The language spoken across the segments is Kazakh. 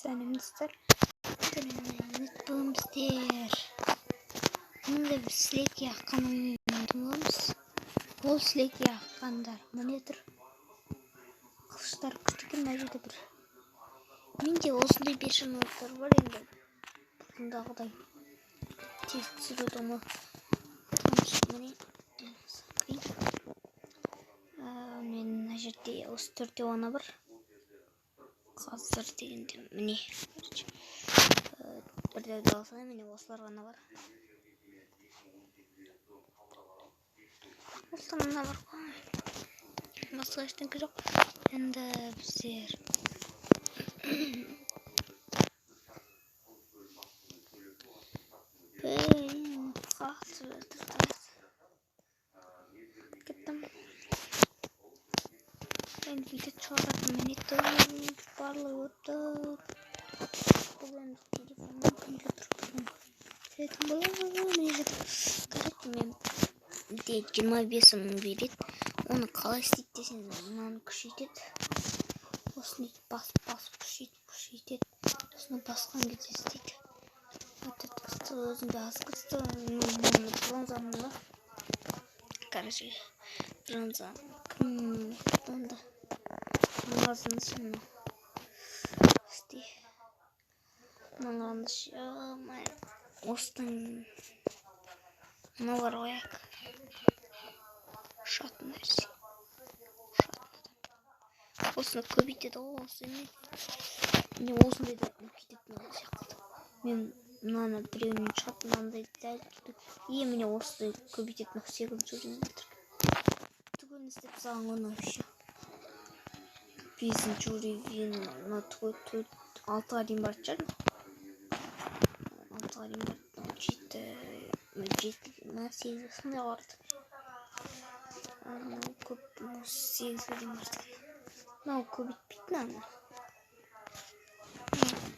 сәлемдестер. Ұмытпаңыздар. Енді бір сілекей аққанын боламыз. Ол сілекей аққандар міне тұр. Қылыштар күтікен мына жерде бір. Менде осындай персонаждар бар енді. Бұндағыдай тез түсіреді оны. Міне. Мен мына жерде осы төртеу ана бар. Қазір дегенде міне. Бірдеуді алсам міне осылар ғана бар. Осылар ғана бар ғой. Басқа ештеңе жоқ. Енді біздер кеттім. Мен видео шығаратын минуттар барлығы отыр. Бұл енді телефоннан компьютер тұрған. Сөйтім болады мені жетіп. Қарайды мен 25 мың береді. Оны қалай істейді десең, мынаны күшейтеді. Осыны басып күшейтеді. Осыны басқан кезде істейді. Өтіртікісті өзінде аз кісті. Бронзаны бар. Короче, бронза. Кім онда? Маңызын сені. Істей. Маңызын шамай. Осының мына бар ояк. Шатын нәрсе. Осыны көбейтеді ғой, осы не? Міне осындай да үлкейтетін сияқты. Мен мынаны біреуінен шығып, мынандай дәл тұтып. Міне осындай көбейтетін секілді жүрген жатыр. Түгін істеп саған оны вообще. 5-ші уровень, мына 6-ға дейін бар шығар. 6-ға дейін бар. 7-8 сондай барды. Көп 8-ге дейін барды. Мынау көбейтпейтін ана.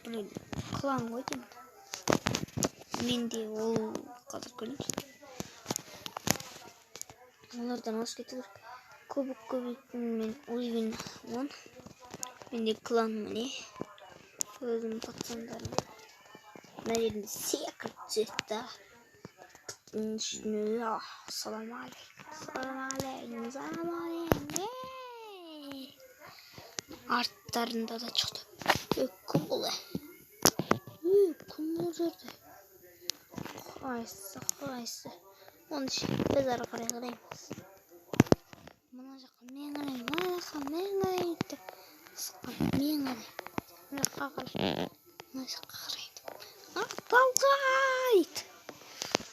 Блин, қылаң ғой деймін. Менде ол қазір көрейміз. Олардан осы кету керек. Көбік көбейтін мен уровень 10. Менде клан міне. Өзім пацандарым. Мына жерінде секіріп түседі. Салам алейкум. Арттарында да шықты. Кім болы? Кім ол жерде? Қайсы. Оны біз ары қарай қараймыз. Мына жаққа мен қараймын. Мына жаққа мен қарайды. Сыққан мен қарайды. Мына жаққа қарайды. Мына жаққа қарайды. Талғайды.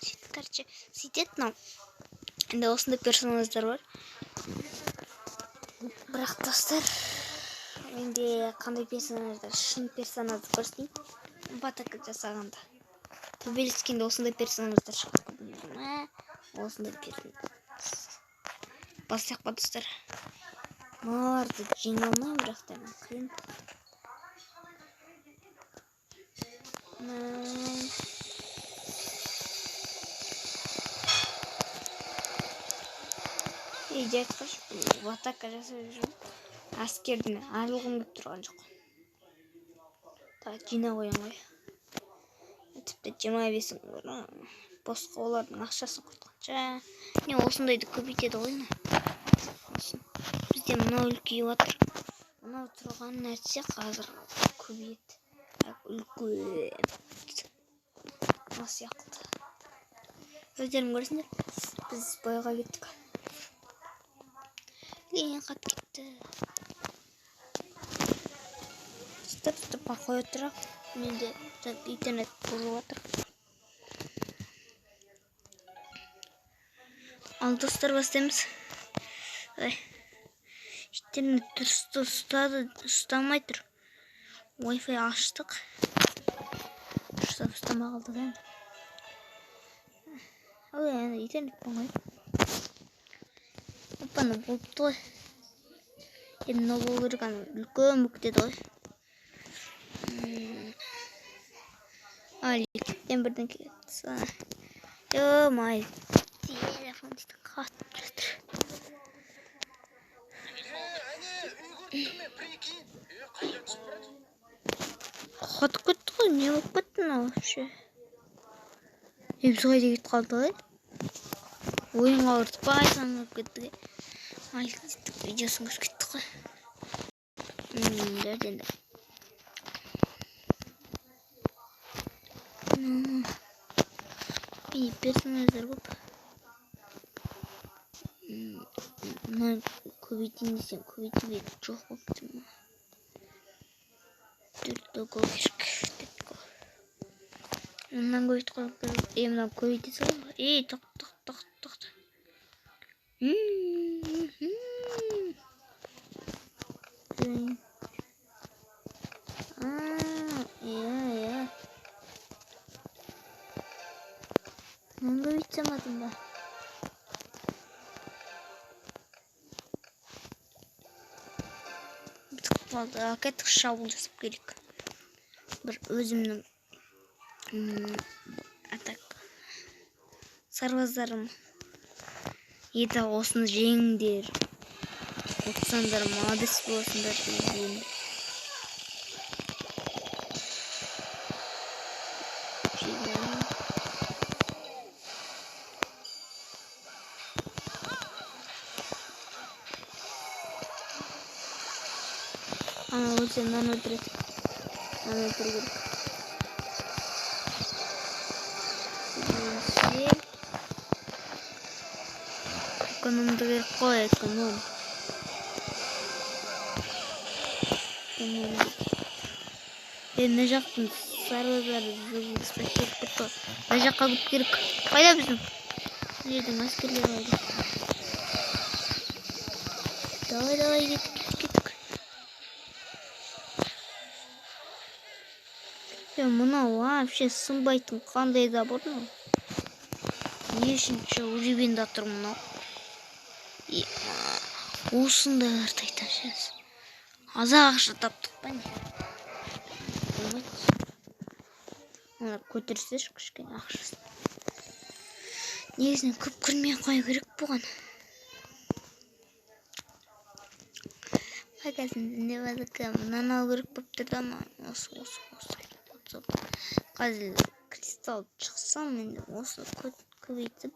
Сөйтіп, короче, сөйтеді мынау. Енді осындай персонаждар бар. Бірақ достар, менде қандай персонаждар, шын персонажды көрсетейін. Батака жасағанда. Төбелескенде осындай персонаждар шығады. Осындай персонаждар. Бассақ па достар. Мыналарды жеңе алмаймын, бірақ та мен қиын. Үйде айтқашы, батака жасап жүрмін. Әскерден арылғым келіп тұрған жоқ. Жина қоям ғой. Тіпті 25 мың бар. Босқа олардың ақшасын құртқанша. Не осындайды көбейтеді ғой. Бізде мынау үлкейіп отыр. Мынау тұрған нәрсе қазір көбейеді. Үлкен. Мына сияқты. Өздерің көресіңдер. Біз бойға кеттік. Ең қат кетті. Стоп, қой отырақ. Менде интернет бұзылып отыр. Ал достар, бастаймыз. Интернет дұрысты ұстамай тұр. Wi-Fi аштық. Ұстамай қалды да. Ал енді интернет болмай. Опаны болыпты ғой. Енді мынау болу керек, үлкен бүктеді ғой. Әліктен бірден кетті. Май телефон дейтін қатып жатыр. қатып кетті ғой, не болып кетті мынау вообще? Біз қайда кетіп қалдық, ойынға ұртып қайдан кіріп кеттік. Альтиттік видеосын көріп кеттік қой. Енді мені персонаждар көп. Мына көбейтейін десем көбейтуге жоқ болыпты. Төртөгі керек деп қой. Мындан көбейтіп қойып керек. Мынаны көбейте салайын ба? Тоқта. Иә. Мынаны көбейтсем ба? Кеттік шабуыл жасап керек. Бір өзімнің атака сарбаздарым еді, осыны жеңдер. Отсандар молодец боласыңдар деймін. Мынаны өлтіреді. Экономды керек қой, эконом. Мына жақтың сарбаздары спасибо келіп кетті. Мына жаққа көп керек. Қайда біздің? Жердің әскерлері қайда? Давай кеттік. Мынау вообще сынбайтын қандай да бар мынау. Не үшінші уровеньда тұр мынау. Осындайларды айтамыз. Азақ ақша таптық па не? Оны көтерсеш кішкене ақшасын. Негізінен көп кірмей қою керек болған. Қазір мынаны алу керек болып тұрды ма? Осы. Қазір кристалл шықсам, мен осыны көбейтіп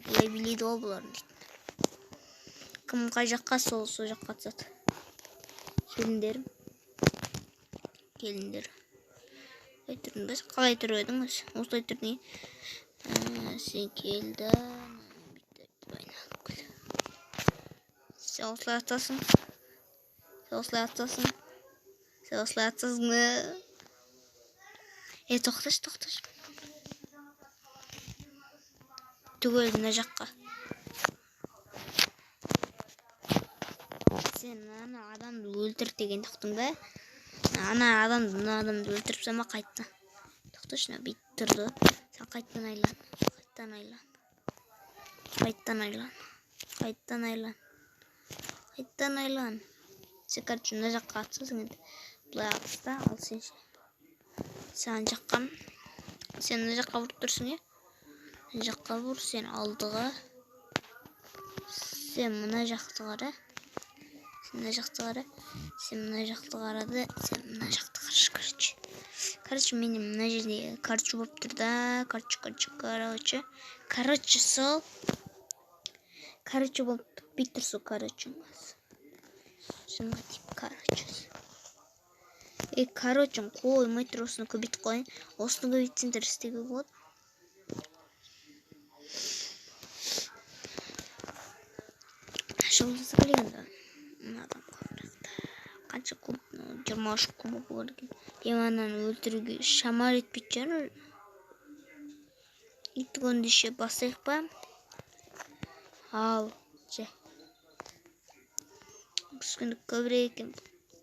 бұлай билейді ғой бұларын дейді. Кім қай жаққа, сол жаққа түседі. Келіндер. Қалай тұр едіңіз? Осылай тұр не? Сен келді. Сен осылай атасың. Тоқташ. Түгел мына жаққа. Сен ана адамды өлтір деген тоқтың ба? Ана адамды өлтіріп сама қайтты. Тоқташ, бейт тұрды. Сен қайттан айлан. Сен короче мына жаққа атсасың енді. Бұлай атыста, ал сен мына жаққа бұрып тұрсың, е? Мына жаққа бұр, сен алдыға. Сен мына жақты қара. Сен мына жақты қарады. Сен мына жақты қарашы, короче. Короче, менің мына жерде короче болып тұр да. Короче, сол. Короче болып бит тұрсы, короче. Шынға дейіп, короче. Короче, қоймай тұр, осыны көбейт қойын. Осыны көбейтсен істеуге болады. Шолдасы келгенде. Қанша куб, 23 кубы болған. Ананы өлтіруге шамар етпейді жаңыр. Итігінді ше басайық па? Ал, же. Күскіндік көбірек екен.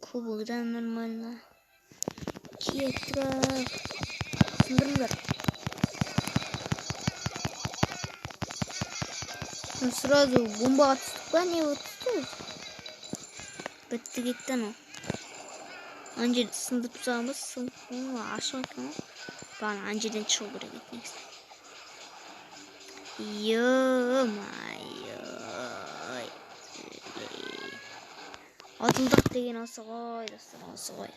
Кубыдан нормально. Кеттік. Сындырыңдар. Сразу бомбаға түстік па? Не өтті? Бітті кетті анау. Ана жерді сындырып тұсағымыз. Ашық екен. Бағана ана жерден шығу керек еді негізі. Ё-майо. Атылдық деген осы ғой достар, осы ғой.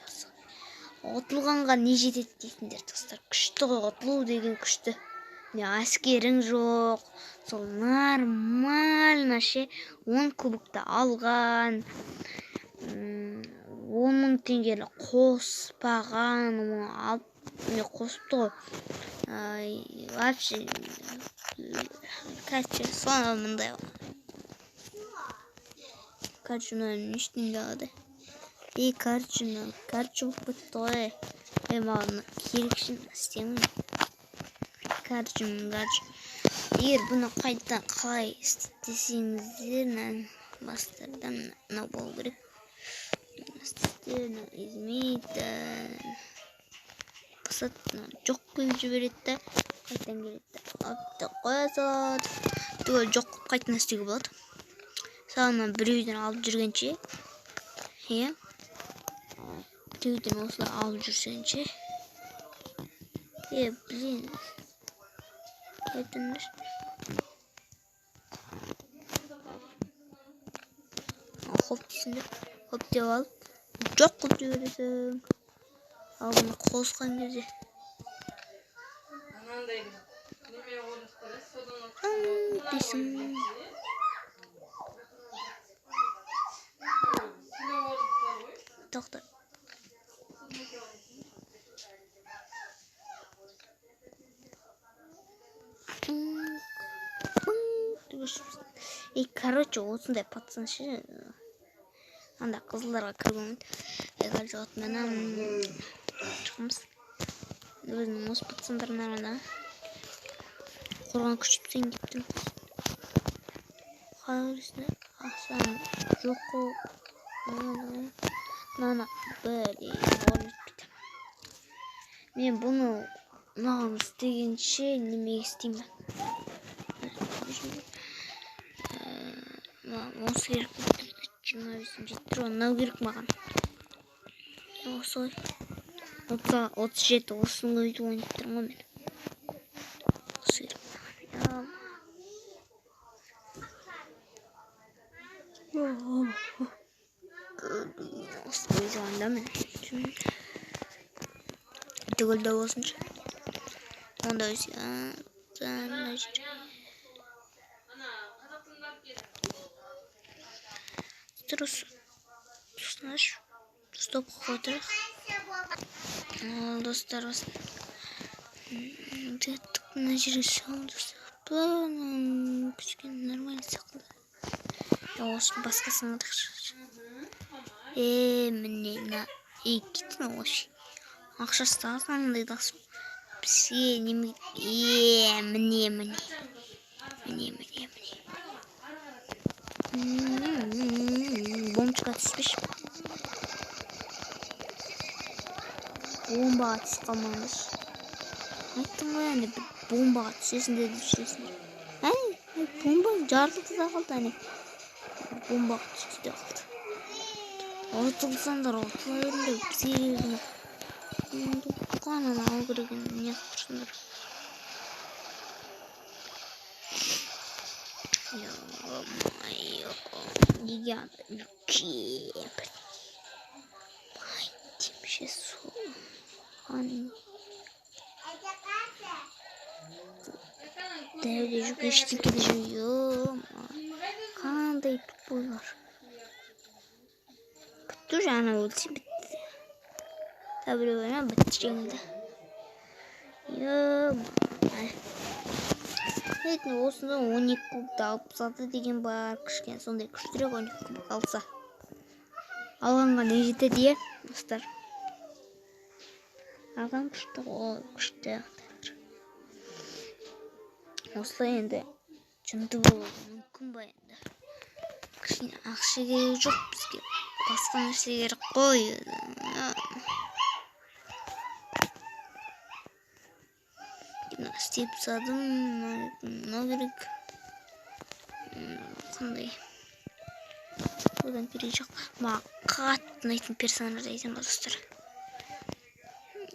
Атылғанға не жетеді дейтіндер достар. Күшті ғой, атылу деген күшті. Не әскерің жоқ, сол нормально ше 10 кубокты алған, 10.000 теңгені қоспаған, алып қосыпты ғой. Вообще, короче, соны мындай ғой. Короче, мынаны ештеңе алады. Короче, болып кетті ғой. Маған керекші істемін. Короче, егер бұны қайта қалай істесеңіздер, бастарда мынау болу керек. Измейді. Қысат, жоқ қойып жібереді, қайтан келеді. Апты қоя салады. Түгел жоқ қойып қайтан істеуге болады. Сағынан біреуден алып жүргенше, біреуден осылай алып жүрсенше, блин, қайтан хоп дейсіңдер, хоп деп алып, жоқ қойып жібересің. Ал бұны қосқан кезде дейсің. Тоқта. Короче, осындай пацан ше. Анда қызылдарға кіргенмін. Короче, отменен шығымыз. Өзінің осы пацандарына ғана қорған күшіпсен кеттім. Қалырысына ақсан жоқ қол. Нана бәлі олып бітім. Мен бұны маған істегенше немеге істеймін. Осы керек бұлды. 25 жетір, онау керек маған. Осы ой. 37, осының өйді ойнап тұрмын ғой мен. Осы керек маған. Осы өйді ойында мен. Түгілді болсыншы. Онда өйді. Дұрыс. Стоп қойдырық. Достар, мына жерге салым достар. Күшкен нормально сақылды. Осыны басқасын алдықшы. Міне, кеттің оғыш. Ақшасы тағызғаныңдай дақсым. Бізге неме... Міне. Бомбочка түспеш. Бомбаға түсіп қалмаңыз. Айттым ғой, әне бомбаға түсесін деді түсесін. Бомба жарылды да қалды, бомбаға түсті де қалды. Отылсандар, отыла өрінде бізге келдің. Қанын алу кереген не қыршындар. Неге анда үлкен бір демше соған дәуде жүк ештеңкеде жүр. Қандай тупойлар. Бітті жаңа өлсе бітті. Біреуіне бітті жеңілді. Осында 12 кубты алып саты деген бар, кішкен сондай күштірек 12 куб алса. Алғанға не жетеді, достар? Алған күшті ғой, күшті. Осылай енді жүнді болуы мүмкін ба енді. Кішіне ақша керек жоқ бізге. Басқа нәрсе керек қой. Істеп садым, мынау керек. Қандай? Одан перейшақ. Маған қатты ұнайтын персонажды айтам ба, достар?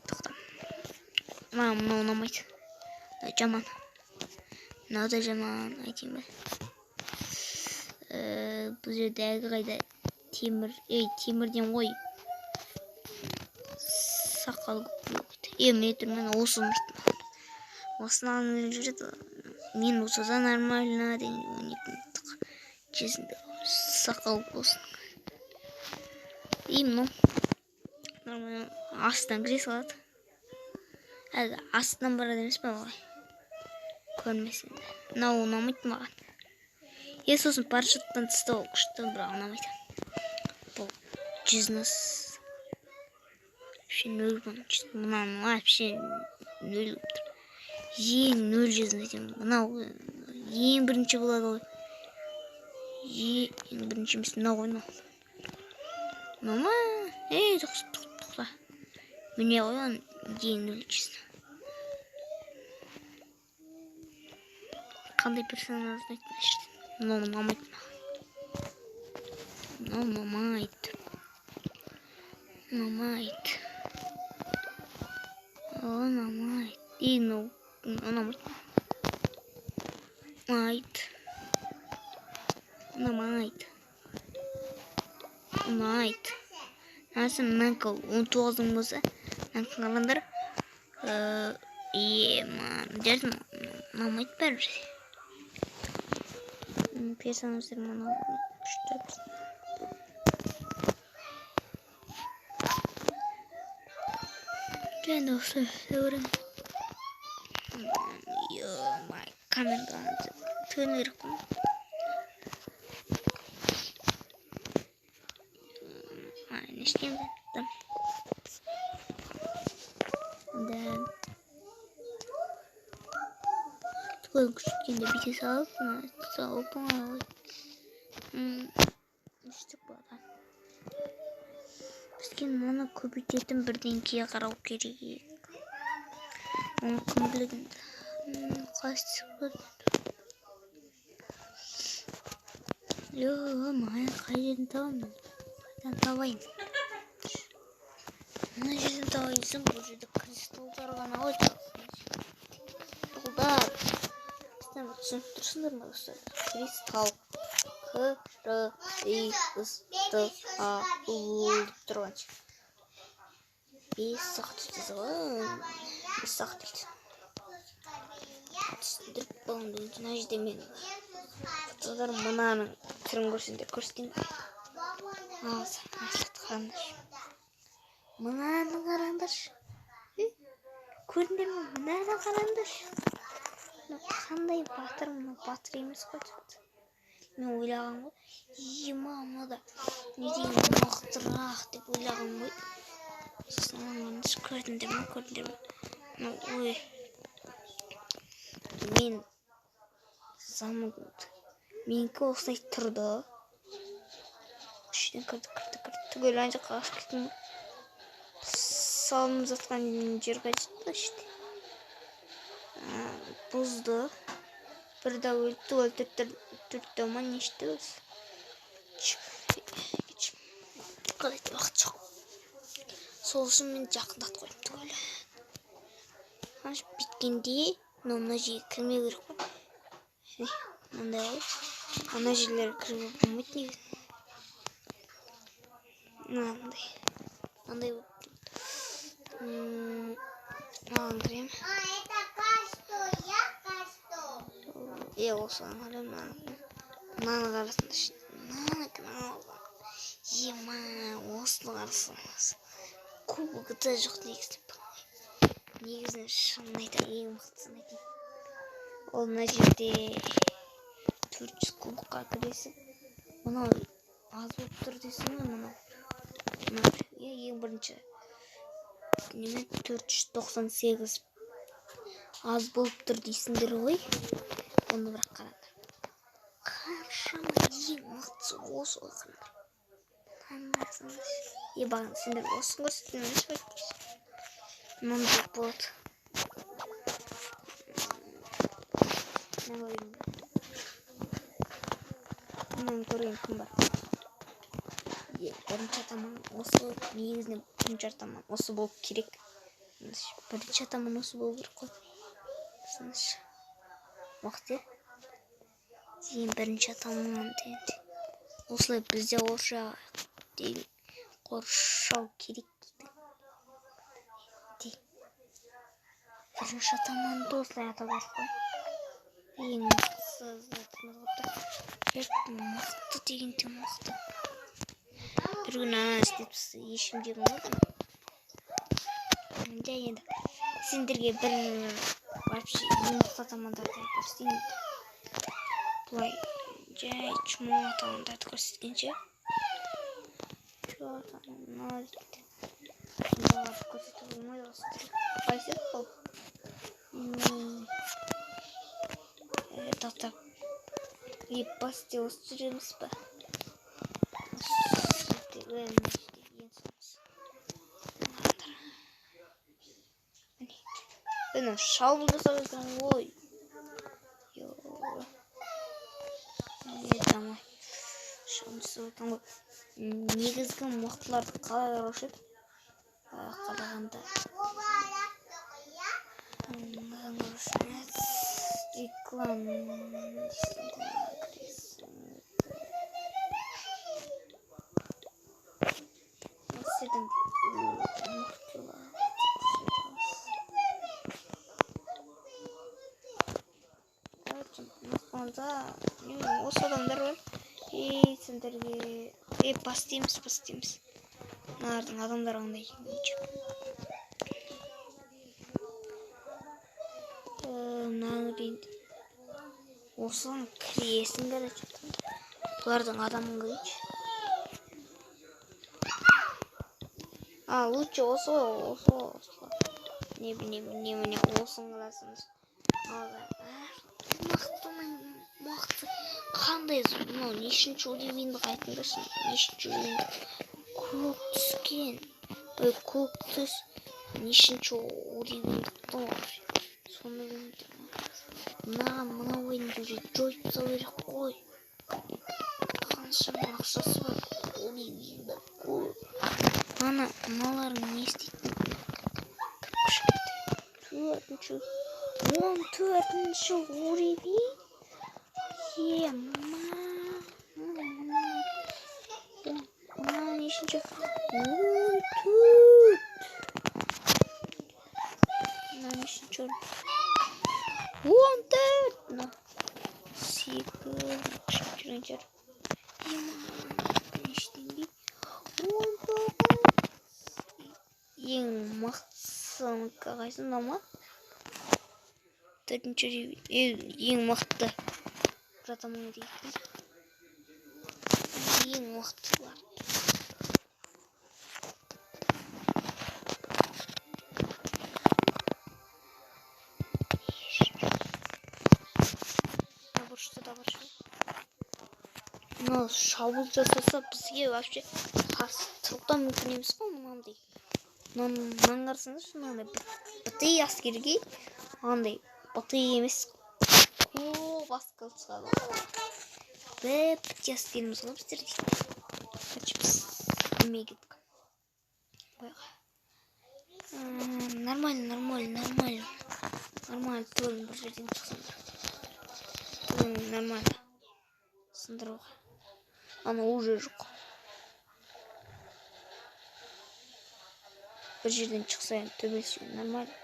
Тоқтам. Маған мынау ұнамайды. Жаман. Мынау да жаман айтайын ба. Бұл жерде қайда темірден ғой. Сақал көп. Мен тұрмын осы ұмыттым. Осыны алып жүреді. Мен осыда нормально деген 12 кезінде сақал болсын. Мынау нормально астынан кіре салады. Әлі астынан барады емес па олай. Көрмесін де. Мынау ұнамайды маған. Сосын парашюттан тастау күшті, бірақ ұнамайды. Бұл жүзнес. Вообще нөл бұның жүз. Мынаның вообще нөл тұр. Ең нөл жүзін етем. Мынау ең бірінші болады ғой. Ең бірінші емес мынау ғой мынау. Мама, тоқта. Міне қойған ең нөл жүзін. Қандай персонаж айтын ашты. Мынау ұнамайды маған. Мынау ұнамайды. Ұнамайды. Ұнамайды. Мынау ұнамайды. Ұнамайды. Ұнамайды. Нәсім мәңкі 19-ың болса, мәңкі қаландар. Дәрдім ұнамайды бәрі. Персонаждар мұны күшті. Және осы өңірім. Камераны тығын керек қой. Нештен бәттім. Түгіл күшіткенде бете салып оңай. Үштік болады. Бізген мұны көбейтетін бірдеңкеге қарау керек. Оны кім білгенді. Қайсы көрді. Маған қай жерін табамын. Қайдан табайын. Мына жерден табайынсың. Бұл жерде кристалдар ғана ғой. Кристалдар. Бізден бір түсініп тұрсыңдар ма достар? Кристалл. Тұрғаншы. 5 сағат өтеді ғой. 5 сағат өтеді. Түсіндіріп болғанда мына жерде мен фотодар мынаның түрін көрсеңдер көрсетейін. Асылды қараңдаршы. Мынаны қараңдаршы. Көрдіңдер ме? Мынаны қараңдаршы. Қандай батыр, мына батыр емес қой. Мен ойлаған ғой. Мынада не дейін мықтырақ деп ойлаған ғой. Сосын көрдіңдер ме? Ой. Мен замыгымды. Менікі осылай тұрды. Үштен кірді. Түгел ән жаққа ашып кеттім. Салынып жатқан жерге жетті іште. Бұзды. Бір да өлді. Төртті ма нешті өзі. Қалайды уақыт жоқ. Сол үшін мен жақындат қойым түгел. Ашып біткенде мына жерге кірмей керек қой. Мындай ғой. Ана жерлері кіруге болмайды негізі. Мындай болып. Маған кірем. Осыған қарай мынаны қарасындашы. Осыны қарасыңыз. Кубогы да жоқ негізі. Негізін шынын айтар ең мықтысын айтайын. Ол мына жерде 400 кубыққа кіресің. Мынау аз болып тұр дейсің ғой мынау. Ең бірінші 498 аз болып тұр дейсіңдер ғой. Оны бірақ қараңдар. Қаншама ең мықтысы осы ғой қараңдар. Бағана сендер осын көрсеткен емес қой. Мынандай болады. Мынаны көрген кім бар? Бірінші атаман осы негізінен бірінші атаман осы болып керек. Бірінші атаман осы болып керек қой. Уақыт ең бірінші атаман дейді. Осылай бізде орша дейді қоршау керек дейді. Бірінші атаманды осылай атап қой. Ең мықтысы мықты дегенде мықты. Bir gün ana istepsi ешкім де болмады. Енді сендерге бір вообще мықты атамандарды көрсетейін. Бұлай жай чмо атамандарды көрсеткенше. Көрсетіп болмайды осы тіл. Қайсы бұл? Тақтап еппасте осы жүреміз ба? Бұны шабыл жасап екен ғой. Тамай. Шабыл жасап екен ғой. Негізгі мықтыларды қалай қараушы еді? Қарағанда. Реклам. Сіздің мықтылар. Осы адамдар бар. Сендерге бастаймыз. Мыналардың адамдар қандай екенін. Осыған кіресің көреді. Бұлардың адамын көрейінші. Лучше осы. Не осыны қыласыңыз. Мықты қандай нешінші уровеньді қайтыңдарсын. Нешінші уровеньді көк түскен. Көк түс нешінші уровеньді тұр. Соны көрейді. Мына ойынды уже жойып тастау керек қой. Қаншама ақшасы бар. Уровеньді көп. Мыналарың не істейтін? 14-ші уровень. Нешінші? 14. Нешінші? 14. 8. Жүргендер. Нештенбей? 19. Ең мықтысын қағайсын ма? 4-ші ең мықты. Жатамын дейді. Ең мықтылар. Мынау шабуыл жасаса бізге вообще тұрықтан мүмкін емес қой мынандай. Мынаны қарасаңызшы, мынандай бітей әскерге андай бітей емес көп аскал шығады. Бітей әскеріміз ғой біздер дейді. Біз білмей кеттік. Нормально. Түгін бір жерден шықсаңдар. Нормально. Сындыруға. Ана уже жоқ. Бір жерден шықсайын төбелсең нормально.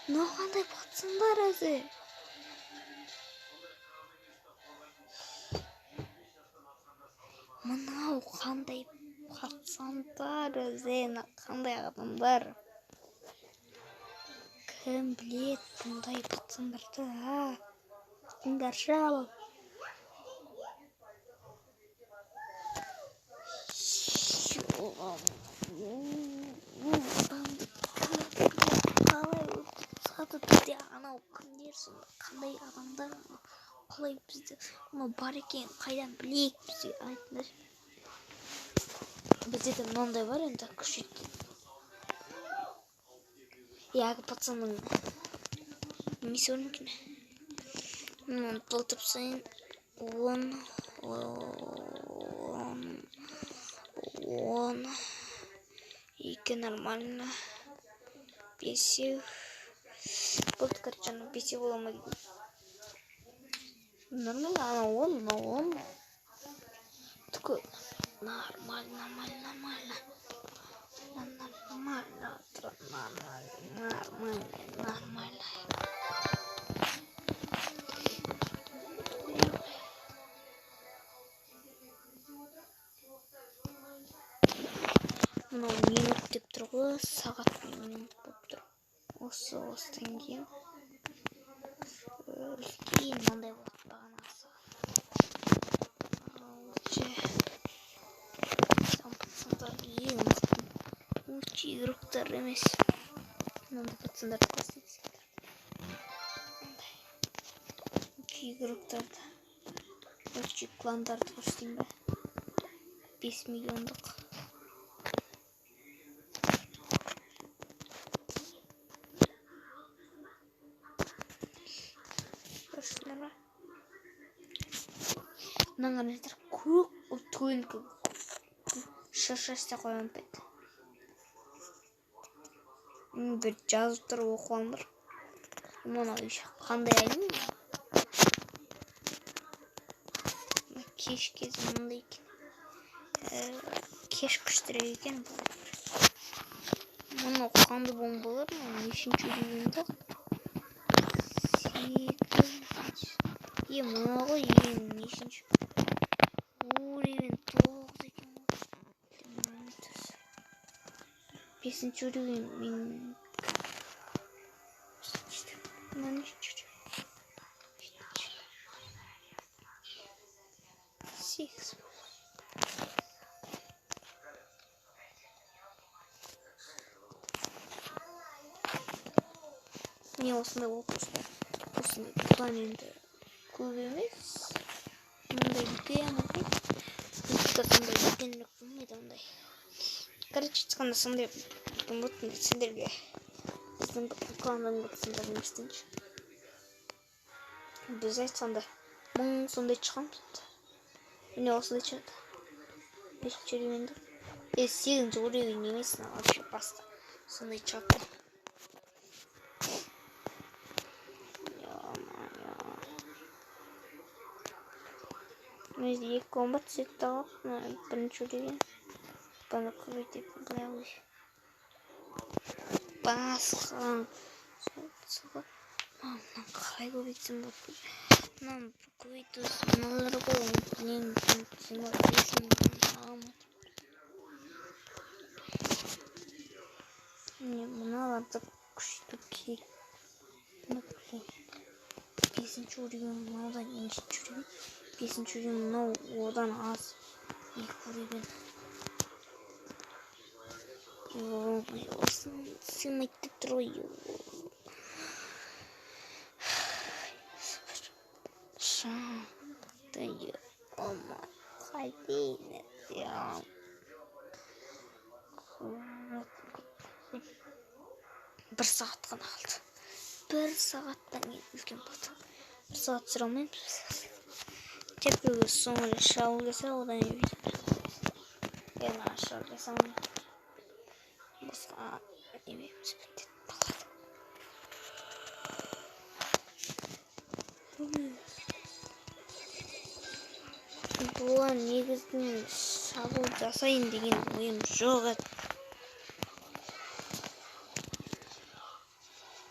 Мынау қандай пацандар өзі? Мынау қандай пацандар өзі? Қандай адамдар? Кім білет бұндай пацандарды? Тыңдаршы ал. Анау кімдер сонда? Қандай адамдар? Қалай бізді? Мұны бар екен, қайдан білейік бізге айтыңдар. Бізде де мынандай бар енді күшеткен. Әлгі пацанның немесе өрнекіне. Мынаны толтып сайын 10 2 нормально. 5 болды, короче, 5 бола ма дейді. Нормально, он. Такой нормально. Мынау минут деп тұр ғой, сағат минут болып тұр. Осыдан кейін мынандай болады бағанасы. Учи игроктар емес. Мынандай пацандарды көрсетсек. Учи игроктарды. Учи кландарды көрсетейін бе? 5 миллиондық. Мынаған айтыр көк үлкен шашасына қойған бет. Bir жазып тұр оқыландыр. Мынау қандай айдың? Кеш кезі мындай екен. Кеш күштірек екен. Мынау қанды бомбалар нешінші уровеньде? 8. Мынау ғой нешінші уровень 9 екен. 5-ші уровень мен 8. Не осындай оқушылар. Осындай план енді көп емес. Мындай үлкен екен. Сондай үлкенірек болмайды ондай. Короче, айтқанда сондай болмайтын сендерге біздің кланның бітсіңдер еместенші. Біз айтқанда 1000 сондай шығамыз. Міне осындай шығады. 5-ші уровеньде. 8-ші уровень емес, вообще басқа. Сондай шығады. Мен екі комбат сетті алып, бірінші уровень. Бана көбейтіп бұлай. Басқан. Мынан қалай көбейтсем болды. Мынан көбейтіп мыналар ғой. Мыналарды күшті керек. 5-ші уровень, мынадан 2-ші уровень. 5-ші уровень, мынау одан аз. 2 уровень. Сымайтып тұрой. Шантайы. Ома. Қайдейін әтем. Бір сағат қана қалды. 1 сағаттан үлкен болды. 1 сағат сұра алмаймыз. Тек біреуге соңғы шауыл кесе, одан үйді. Мен ашау кесе алмаймын. Басқа емейміз бітет болады. Бұлан негіздің шабыл жасайын деген ойым жоқ еді.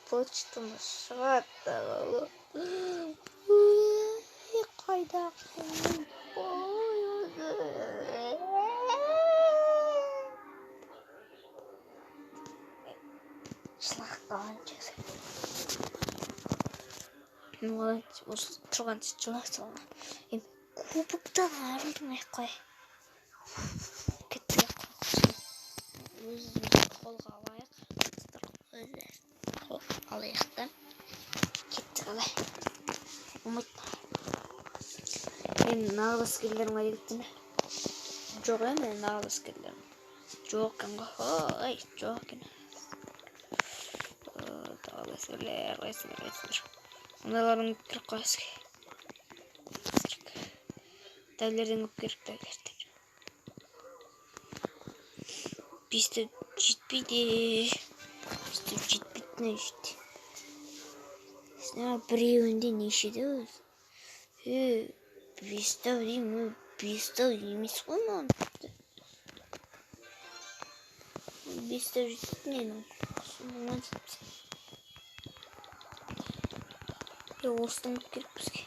Почтаны шығады. Қайда қойды? Жылақтаған жасайды. Осы тұрған жылақ салына. Кубықтан арылдың қой. Кетті қойқысын. Өзімізді қолға алайық. Алайықта. Кетті қалай. Ұмытма. Мен нағыз әскерлерім әдетті ме? Жоқ мен нағыз әскерлерім. Жоқ кен ғой. Ой, жоқ кен. Нағыз әскерлер. Ондайларын өткіріп қойсық. Дәулерден көп керек дәулерден. Бізді жетпейді. Бізді жетпейтін өшті. Біреуінде нешеді өз? Бестау деймін, бестау емес қой маған. Бестау жететін едім. Осыдан керек бізге.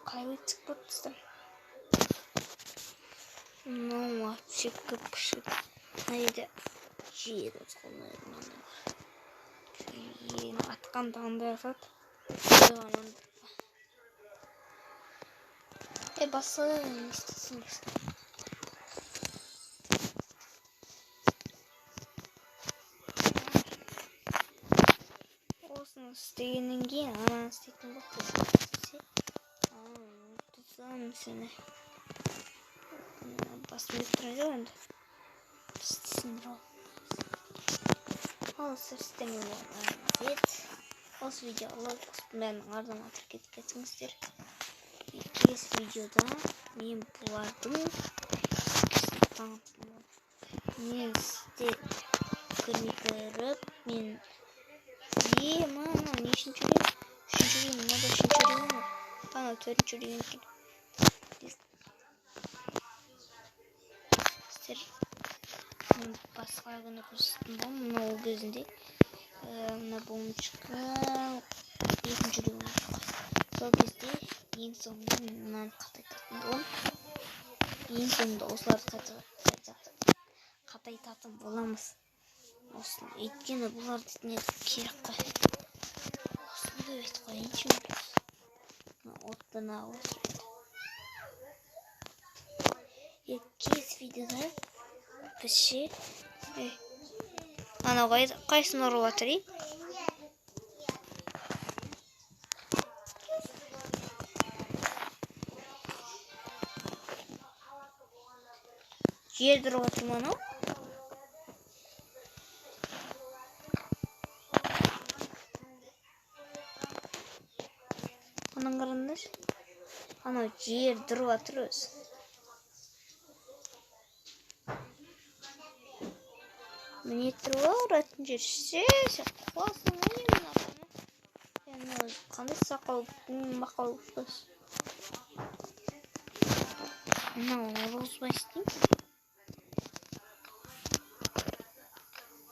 Қалай өтсік болып тұстым. Вообще көпшік. Найда жері қолынайдың. Жері атқан тағында жасады. Басы не істейсің басы. Осыны істегеннен кейін ананы істейтін болып тұтсам сені. Басым деп тұрады енді. Істесіңдер ол. Ал істеме болғаныңыз. Осы видеоға лайк қосып бәрінің ардынан тіркетіп кетіңіздер. Келесі видеода мен бұлардың мен сіздер көрмей көріп мен мана нешінші рейн? Үшінші рейн, мынада үшінші рейн ма? Ана төртінші рейн екен. Сіздер басқа күні көрсеттім ба? Мына ол кезінде мына бомбочка екінші рейн. Сол кезде ең соңында мынаны қатайтатын болам. Ең соңында осыларды қатайтатын боламыз. Осыны өйткені бұлар дейтін еді керек қой. Осыны дөйт қойыншы өйтіп. Оттан ауыз өйті. Кез видеода бізше анау қайсын ұрып атыр ей? Жер дұрып атыр ма анау? Анан қараңдар. Анау жер дұрып атыр өзі. Міне тұрып ұратын жер ішсе қуасың ойнемін апаны. Қандай сақал мақал ұстас. Мынау ұрғызбай істеймін.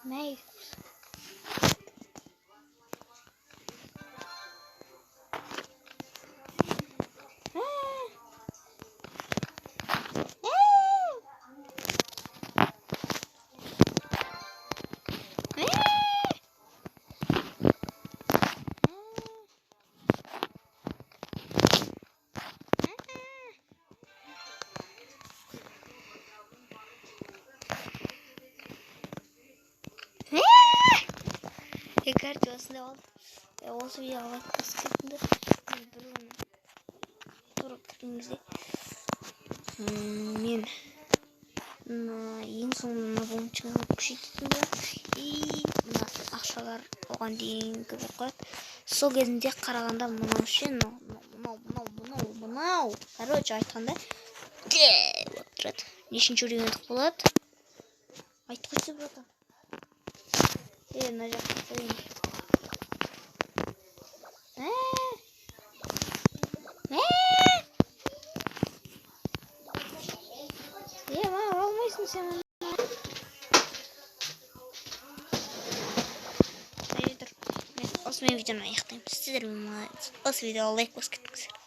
Мәй. Kartı aslında oldu. Olsa bir hava kıskırtında durup turumuzda. Men ең соңында бомбочканы күшейтетін болам. Мына ақшалар оған дейін көп қояды. Сол кезінде қарағанда мынау ше, мынау. Короче айтқанда болып тұрады. Нешінші регендік болады? Айтып қойса болады. Мына жаққа қойын. Алмайсың сен. Осымен видеоны аяқтаймын. Сіздер осы видеоға лайк қосып кетіңіздер.